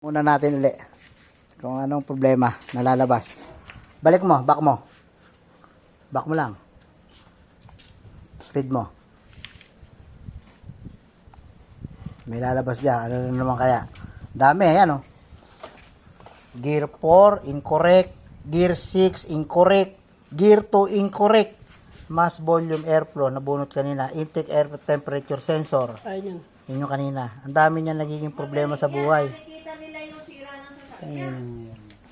Muna natin ulit kung anong problema nalalabas. Balik mo, back mo. Back mo lang. Speed mo. May lalabas dyan. Ano na naman kaya? Dami, ayan oh. Gear 4, incorrect. Gear 6, incorrect. Gear 2, incorrect. Mass volume airflow, nabunot kanina. Intake air temperature sensor. Ayun. Yun yung kanina. Ang dami niyan nagiging problema sa buhay.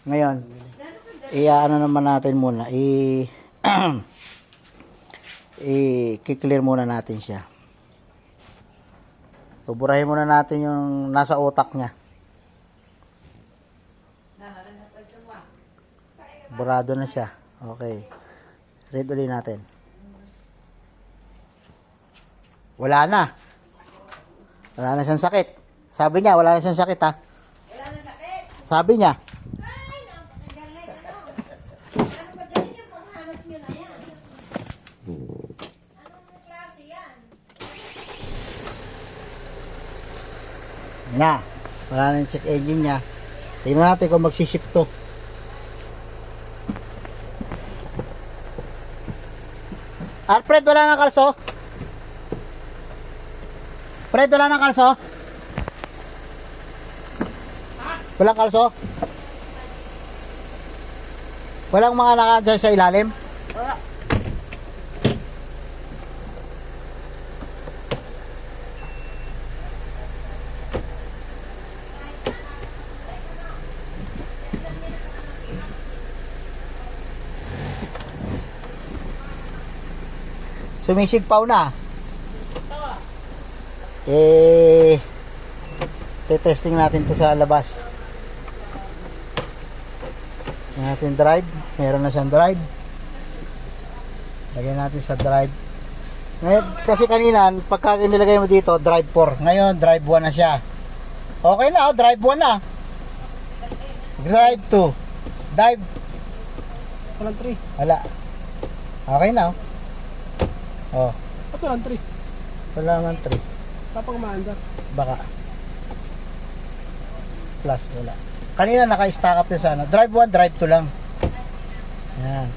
Ngayon, ano naman natin muna, i-clear muna natin siya. Tuburahin muna natin yung nasa utak niya. Burado na siya. Okay. Read ulit natin. Wala na. Wala na siyang sakit. Sabi niya, wala na siyang sakit ha. Sabi niya. Ay, napakagaling ano. Ano ba galing yung panghanap nyo na yan? Anong klase yan? Na. Wala na yung check engine niya. Tingnan natin kung magsiship to. Alfred, wala nang kalso? Fred, wala nang kalso? Walang kalso? Walang mga nakadya sa ilalim? Wala. Sumisigpaw na. Testing natin to sa labas. Lagyan natin drive. Meron na siyang drive. Lagyan natin sa drive. Ngayon, kasi kanina, pagka nilagay mo dito, drive 4. Ngayon, drive 1 na siya. Okay na, drive 1 na. Drive 2. Drive. Walang 3. Wala. Okay na, oh. Ba't walang 3? Wala man 3. Tapang maandar. Baka. Plus, wala. Kanina naka-stack up yun sa ano. Drive 1, drive 2 lang. Yan.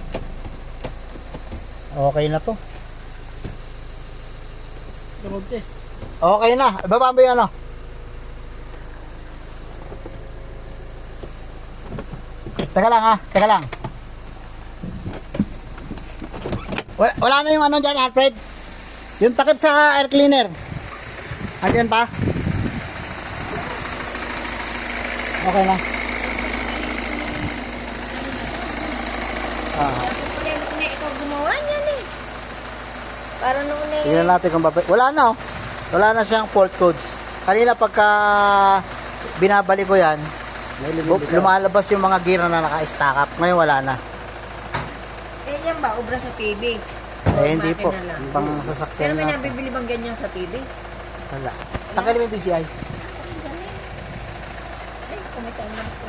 Okay na to. Road test. Okay na. Ibaba mo yung ano. Teka lang ha. Teka lang. Wala na yung ano dyan, Alfred. Yung takip sa air cleaner. Andiyan pa? Okay na. Una ikaw gumawa niyan eh. Para noon eh. Tingnan natin kung babalik. Wala na oh. Wala na siyang fault codes. Kanina pagka binabalik ko yan, lumalabas yung mga gear na naka-stack up. Ngayon wala na. Eh yan ba, obra sa TV? Hindi po. Makina lang. Pang Pero sasakyan may na. nabibili bang ganyan sa TV? Wala. Tanggalin mo yung BCI. Ay, galing. Ay, kumitay na ako.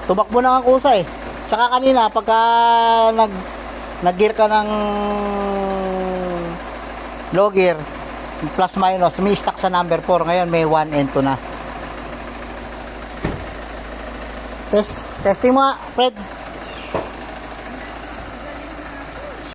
Tumakbo na ang kusa eh. Tsaka kanina pagka nag-gear ka ng low gear, plus minus, may stuck sa number 4. Ngayon may 1 and 2 na. Testing mo nga, Fred.